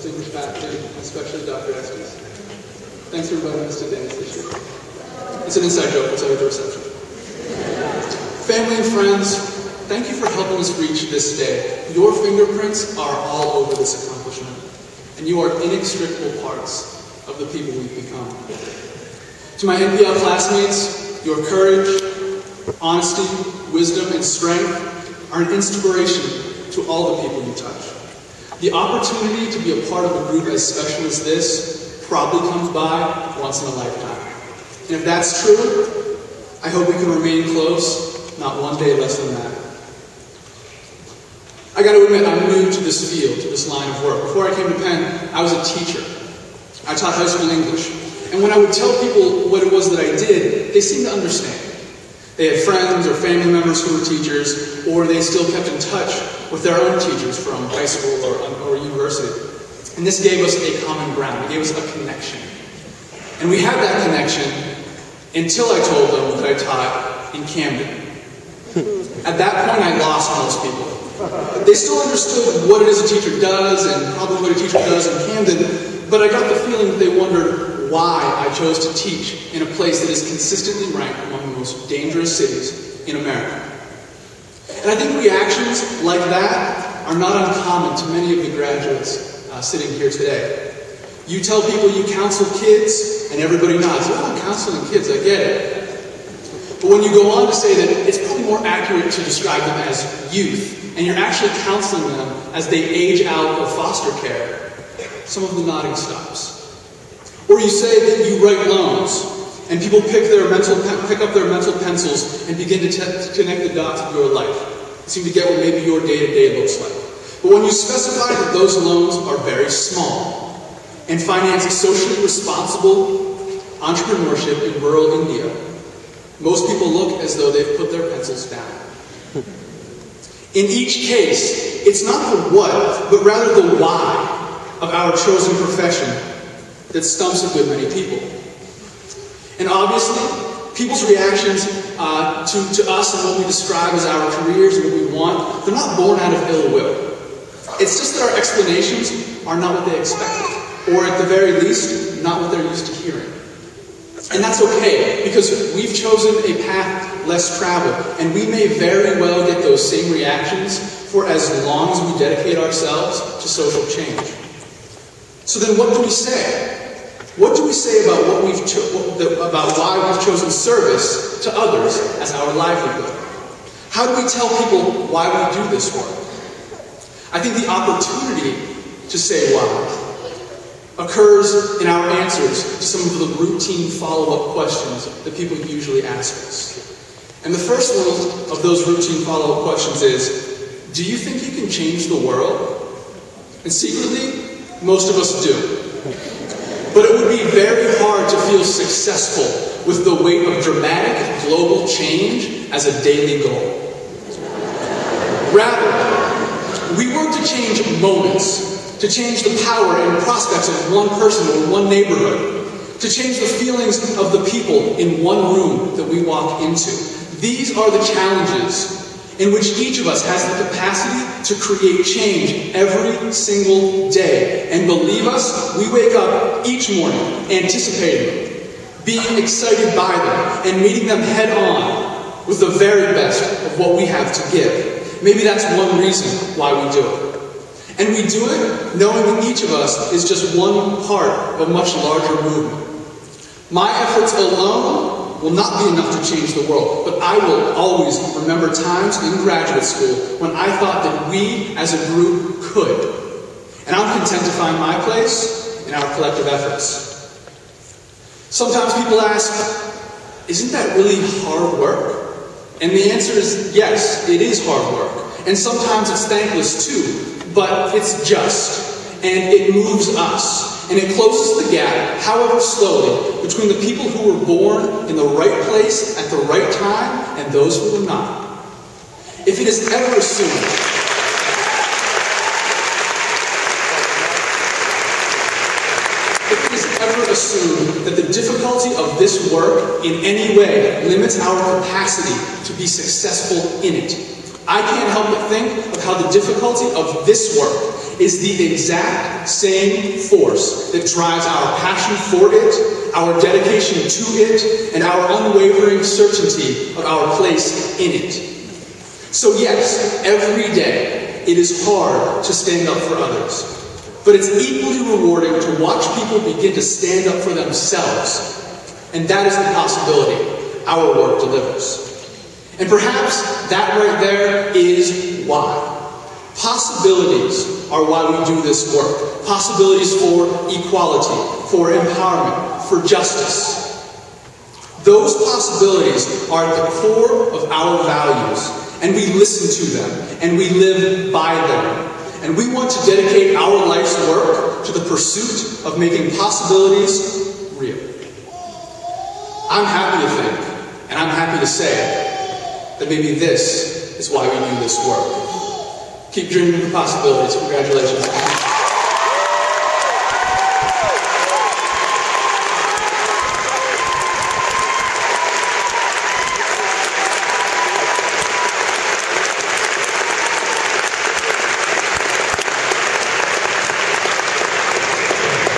distinguished faculty, especially Dr. Estes. Thanks for inviting us to dance this year. It's an inside joke, it's always a reception. Family and friends, thank you for helping us reach this day. Your fingerprints are all over this accomplishment, and you are inextricable parts of the people we've become. To my NPL classmates, your courage, honesty, wisdom, and strength are an inspiration to all the people you touch. The opportunity to be a part of a group as special as this probably comes by once in a lifetime. And if that's true, I hope we can remain close, not one day less than that. I gotta admit, I'm new to this field, to this line of work. Before I came to Penn, I was a teacher. I taught high school English. And when I would tell people what it was that I did, they seemed to understand. They had friends or family members who were teachers, or they still kept in touch with their own teachers from high school or university. And this gave us a common ground. It gave us a connection. And we had that connection until I told them that I taught in Camden. At that point, I lost most people. They still understood what it is a teacher does and probably what a teacher does in Camden, but I got the feeling that they wondered why I chose to teach in a place that is consistently ranked among the most dangerous cities in America. And I think reactions like that are not uncommon to many of the graduates sitting here today. You tell people you counsel kids, and everybody nods. Oh, counseling kids, I get it. But when you go on to say that it's probably more accurate to describe them as youth, and you're actually counseling them as they age out of foster care, some of the nodding stops. Or you say that you write loans, and people pick up their mental pencils and begin to connect the dots of your life. You seem to get what maybe your day-to-day looks like. But when you specify that those loans are very small and finance socially responsible entrepreneurship in rural India, most people look as though they've put their pencils down. In each case, it's not the what, but rather the why of our chosen profession that stumps a good many people. And obviously, people's reactions to us and what we describe as our careers and what we want, they're not born out of ill will. It's just that our explanations are not what they expected, or at the very least, not what they're used to hearing. And that's okay, because we've chosen a path less traveled, and we may very well get those same reactions for as long as we dedicate ourselves to social change. So then what do we say? What do we say about about why we've chosen service to others as our livelihood? How do we tell people why we do this work? I think the opportunity to say why occurs in our answers to some of the routine follow-up questions that people usually ask us. And the first one of those routine follow-up questions is, do you think you can change the world? And secretly, most of us do. But it would be very hard to feel successful with the weight of dramatic global change as a daily goal. Rather, we work to change moments, to change the power and prospects of one person or one neighborhood, to change the feelings of the people in one room that we walk into. These are the challenges in which each of us has the capacity to create change every single day. And believe us, we wake up each morning anticipating them, being excited by them, and meeting them head on with the very best of what we have to give. Maybe that's one reason why we do it. And we do it knowing that each of us is just one part of a much larger movement. My efforts alone will not be enough to change the world, but I will always remember times in graduate school when I thought that we as a group could. And I'm content to find my place in our collective efforts. Sometimes people ask, isn't that really hard work? And the answer is yes, it is hard work. And sometimes it's thankless too, but it's just. And it moves us. And it closes the gap, however slowly, between the people who were born in the right place at the right time and those who were not. If it is ever assumed that the difficulty of this work in any way limits our capacity to be successful in it, I can't help but think of how the difficulty of this work is the exact same force that drives our passion for it, our dedication to it, and our unwavering certainty of our place in it. So yes, every day it is hard to stand up for others, but it's equally rewarding to watch people begin to stand up for themselves. And that is the possibility our work delivers. And perhaps that right there is why. Possibilities are why we do this work. Possibilities for equality, for empowerment, for justice. Those possibilities are at the core of our values, and we listen to them, and we live by them. And we want to dedicate our life's work to the pursuit of making possibilities real. I'm happy to think, and I'm happy to say, that maybe this is why we do this work. Keep dreaming of possibilities. Congratulations.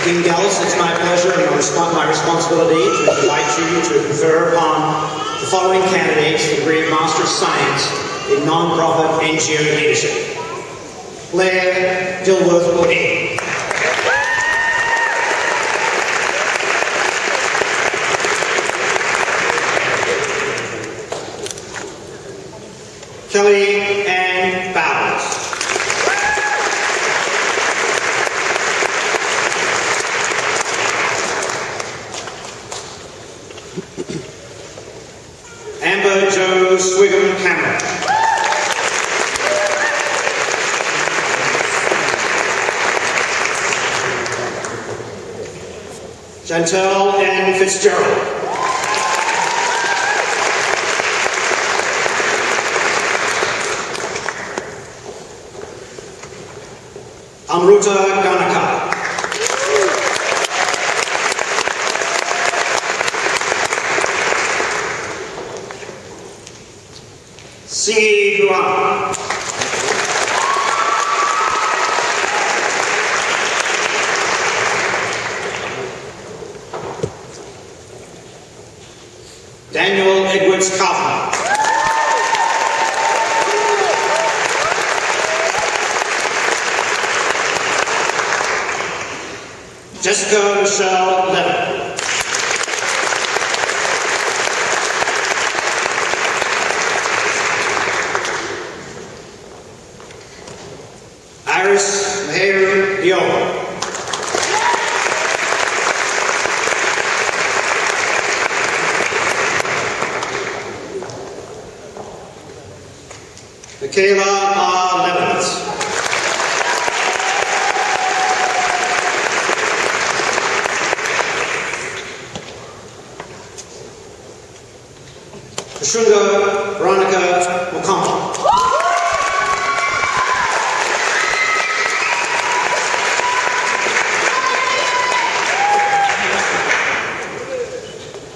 Dean Dallas, it's my pleasure and my responsibility to invite you to confer upon the following candidates for the degree of Master of Science in Non-Profit NGO Leadership. Blair Dilworth Bodine. Kelly Ann Bowers. Amber Jo Swigum Cameron. Chantel Ann Fitzgerald. Amruta Ganaka. Singi Huang. Daniel Edwards Kauffman. Jessica Michelle Levin. Iris Meher Dion. Michaela R. Levins. Kashunga Veronica Mukama.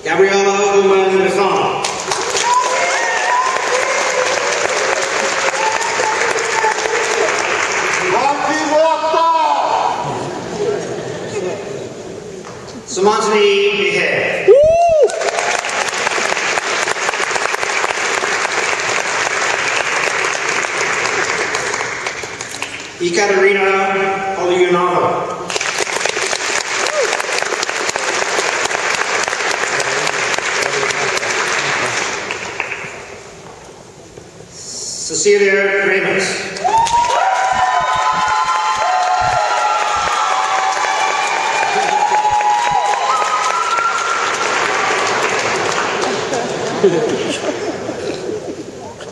Gabriella Uman Mifano. Samantini Miher. Ekaterina Olyanova. Cecilia Ramos.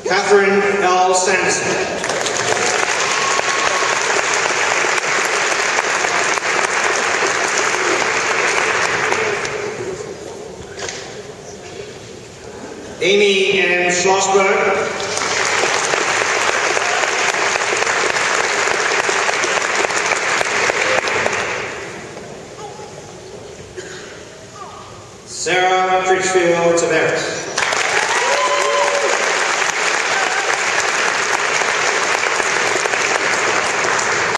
Catherine L. Sanderson. Amy M. Schlossberg. Sarah Critchfield Tavares.